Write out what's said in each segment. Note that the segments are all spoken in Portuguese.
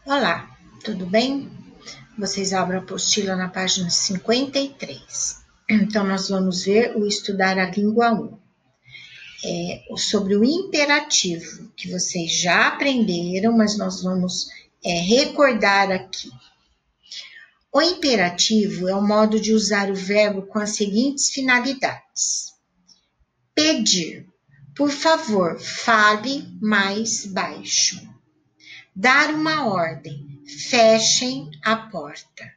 Olá, tudo bem? Vocês abrem a apostila na página 53. Então, nós vamos ver o estudar a língua 1. Sobre o imperativo, que vocês já aprenderam, mas nós vamos recordar aqui. O imperativo é o modo de usar o verbo com as seguintes finalidades. Pedir. Por favor, fale mais baixo. Dar uma ordem. Fechem a porta.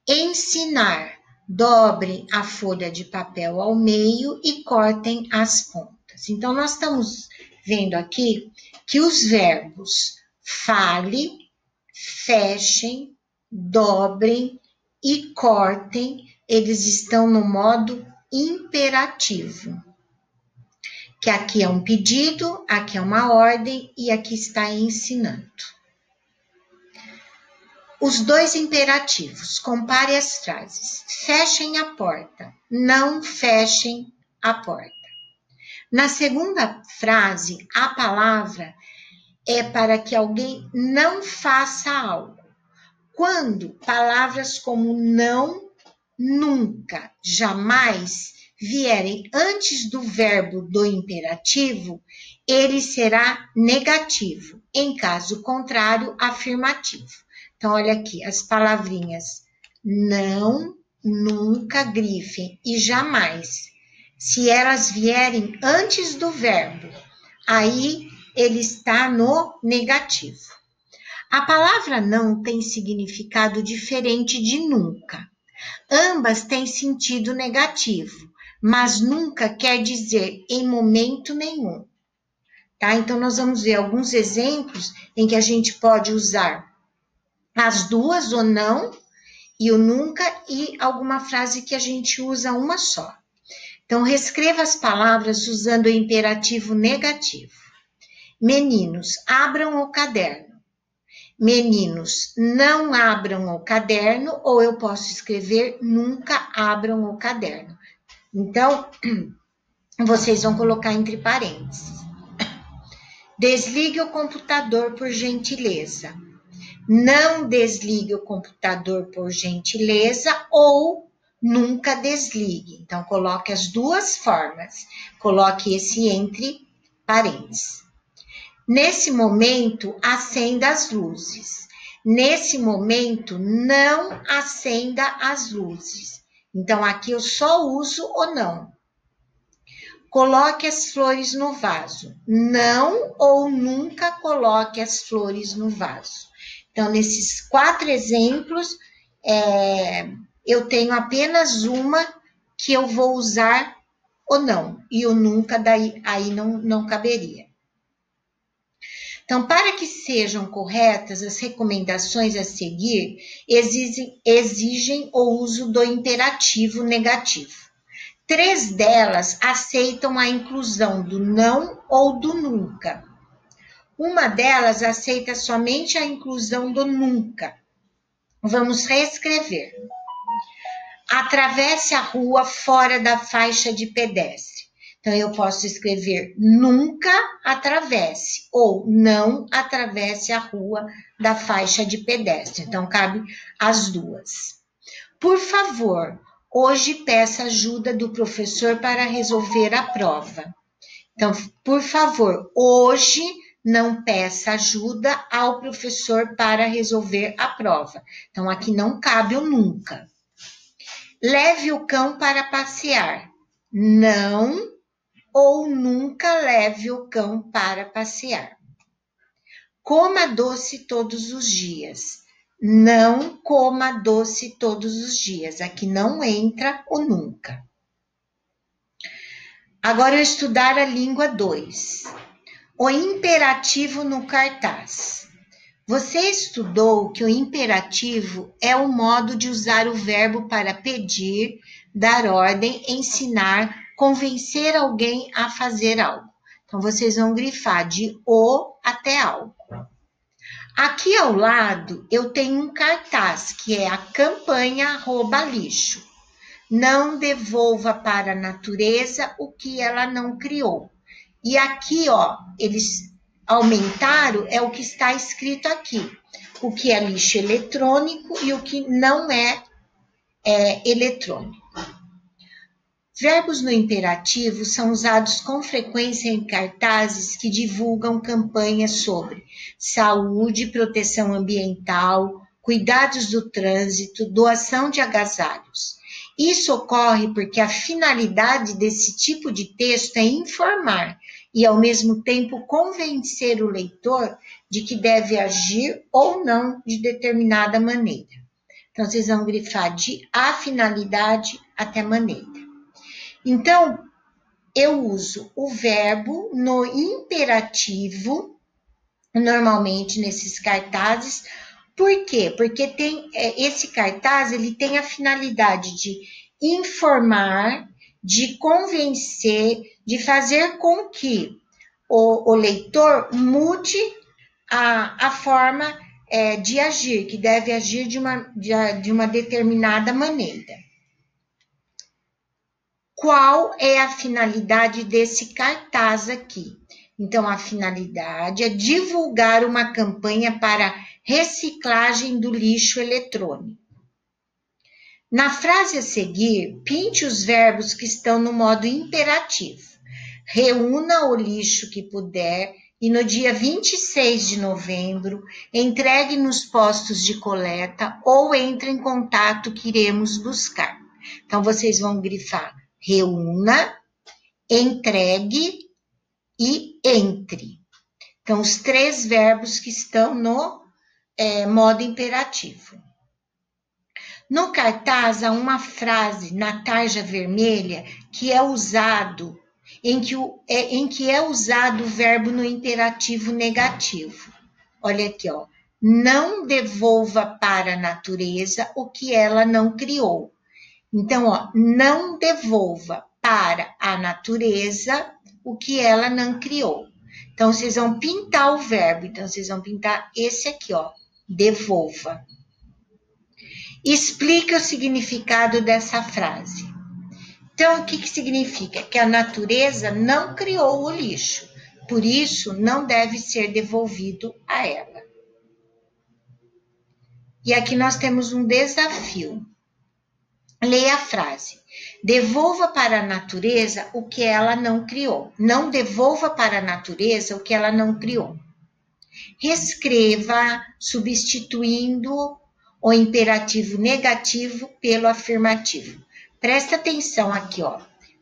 Ensinar. Dobrem a folha de papel ao meio e cortem as pontas. Então, nós estamos vendo aqui que os verbos fale, fechem, dobrem e cortem, eles estão no modo imperativo. Que aqui é um pedido, aqui é uma ordem e aqui está ensinando. Os dois imperativos, compare as frases. Fechem a porta, não fechem a porta. Na segunda frase, a palavra é para que alguém não faça algo. Quando palavras como não, nunca, jamais vierem antes do verbo do imperativo, ele será negativo. Em caso contrário, afirmativo. Então, olha aqui, as palavrinhas não, nunca, grifem e jamais. Se elas vierem antes do verbo, aí ele está no negativo. A palavra não tem significado diferente de nunca. Ambas têm sentido negativo, mas nunca quer dizer em momento nenhum. Tá? Então, nós vamos ver alguns exemplos em que a gente pode usar as duas, ou não, e o nunca, e alguma frase que a gente usa uma só. Então, reescreva as palavras usando o imperativo negativo. Meninos, abram o caderno. Meninos, não abram o caderno, ou eu posso escrever nunca abram o caderno. Então, vocês vão colocar entre parênteses. Desligue o computador, por gentileza. Não desligue o computador, por gentileza, ou nunca desligue. Então, coloque as duas formas. Coloque esse entre parênteses. Nesse momento, acenda as luzes. Nesse momento, não acenda as luzes. Então, aqui eu só uso o não. Coloque as flores no vaso. Não ou nunca coloque as flores no vaso. Então, nesses 4 exemplos, eu tenho apenas uma que eu vou usar o não. E o nunca daí aí não caberia. Então, para que sejam corretas, as recomendações a seguir exigem o uso do imperativo negativo. 3 delas aceitam a inclusão do não ou do nunca. Uma delas aceita somente a inclusão do nunca. Vamos reescrever. Atravesse a rua fora da faixa de pedestre. Então, eu posso escrever nunca atravesse ou não atravesse a rua da faixa de pedestre. Então, cabe as duas. Por favor, hoje peça ajuda do professor para resolver a prova. Então, por favor, hoje não peça ajuda ao professor para resolver a prova. Então, aqui não cabe o nunca. Leve o cão para passear. Não ou nunca leve o cão para passear. Coma doce todos os dias. Não coma doce todos os dias. Aqui não entra o nunca. Agora, eu estudar a língua 2. O imperativo no cartaz. Você estudou que o imperativo é o modo de usar o verbo para pedir, dar ordem, ensinar, convencer alguém a fazer algo. Então, vocês vão grifar de o até algo. Aqui ao lado, eu tenho um cartaz, que é a campanha Rouba Lixo. Não devolva para a natureza o que ela não criou. E aqui, ó, eles aumentaram, é o que está escrito aqui. o que é lixo eletrônico e o que não é eletrônico. Verbos no imperativo são usados com frequência em cartazes que divulgam campanhas sobre saúde, proteção ambiental, cuidados do trânsito, doação de agasalhos. Isso ocorre porque a finalidade desse tipo de texto é informar e, ao mesmo tempo, convencer o leitor de que deve agir ou não de determinada maneira. Então, vocês vão grifar de a finalidade até maneira. Então, eu uso o verbo no imperativo, normalmente nesses cartazes. Por quê? Porque esse cartaz ele tem a finalidade de informar, de convencer, de fazer com que o leitor mude a forma de agir, que deve agir de uma determinada maneira. Qual é a finalidade desse cartaz aqui? Então, a finalidade é divulgar uma campanha para reciclagem do lixo eletrônico. Na frase a seguir, pinte os verbos que estão no modo imperativo. Reúna o lixo que puder e no dia 26 de novembro, entregue nos postos de coleta ou entre em contato que iremos buscar. Então, vocês vão grifar reúna, entregue e entre. Então, os 3 verbos que estão no modo imperativo. No cartaz, há uma frase na tarja vermelha que é usado, em que é usado o verbo no imperativo negativo. Olha aqui, ó. Não devolva para a natureza o que ela não criou. Então, ó, não devolva para a natureza o que ela não criou. Então, vocês vão pintar o verbo. Então, vocês vão pintar esse aqui, ó, devolva. Explica o significado dessa frase. Então, o que significa? Que a natureza não criou o lixo, por isso não deve ser devolvido a ela. E aqui nós temos um desafio. Leia a frase. Devolva para a natureza o que ela não criou. Não devolva para a natureza o que ela não criou. Reescreva substituindo o imperativo negativo pelo afirmativo. Presta atenção aqui, ó.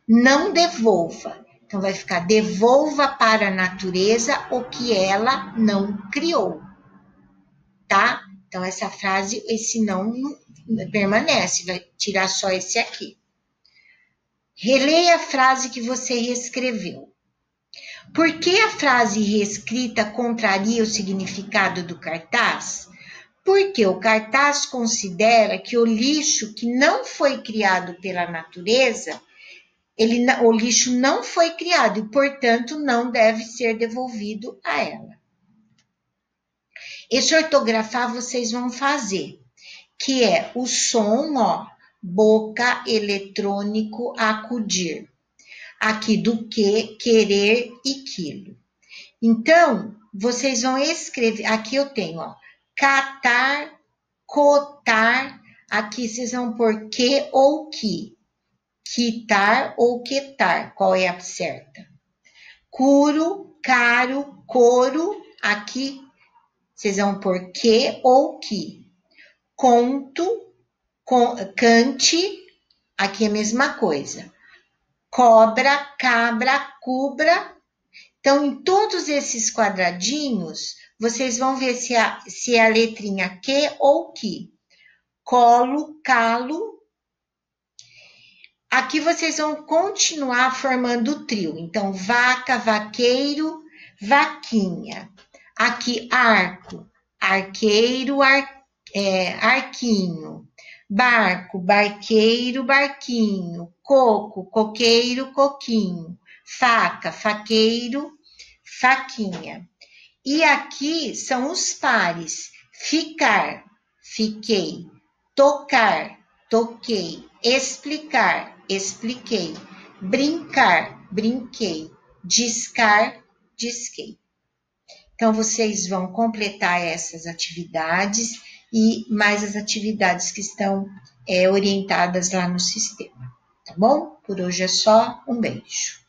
Não devolva. Então, vai ficar devolva para a natureza o que ela não criou. Tá? Então, essa frase, esse não permanece, vai tirar só esse aqui. Releia a frase que você reescreveu. Por que a frase reescrita contraria o significado do cartaz? Porque o cartaz considera que o lixo que não foi criado pela natureza, o lixo não foi criado e, portanto, não deve ser devolvido a ela. Esse ortografar vocês vão fazer, que é o som, ó, boca, eletrônico, acudir. Aqui do que, querer e quilo. Então, vocês vão escrever, aqui eu tenho, ó, catar, cotar, aqui vocês vão pôr que ou que, quitar ou quetar, qual é a certa? Curo, caro, coro, aqui vocês vão pôr que ou que. Conto, cante, aqui é a mesma coisa. Cobra, cabra, cubra. Então, em todos esses quadradinhos, vocês vão ver se é a letrinha que ou que. Colo, calo. Aqui vocês vão continuar formando o trio. Então, vaca, vaqueiro, vaquinha. Aqui, arco, arqueiro, arquinho. Barco, barqueiro, barquinho. Coco, coqueiro, coquinho. Faca, faqueiro, faquinha. E aqui são os pares. Ficar, fiquei. Tocar, toquei. Explicar, expliquei. Brincar, brinquei. Discar, disquei. Então, vocês vão completar essas atividades e mais as atividades que estão orientadas lá no sistema, tá bom? Por hoje é só, um beijo.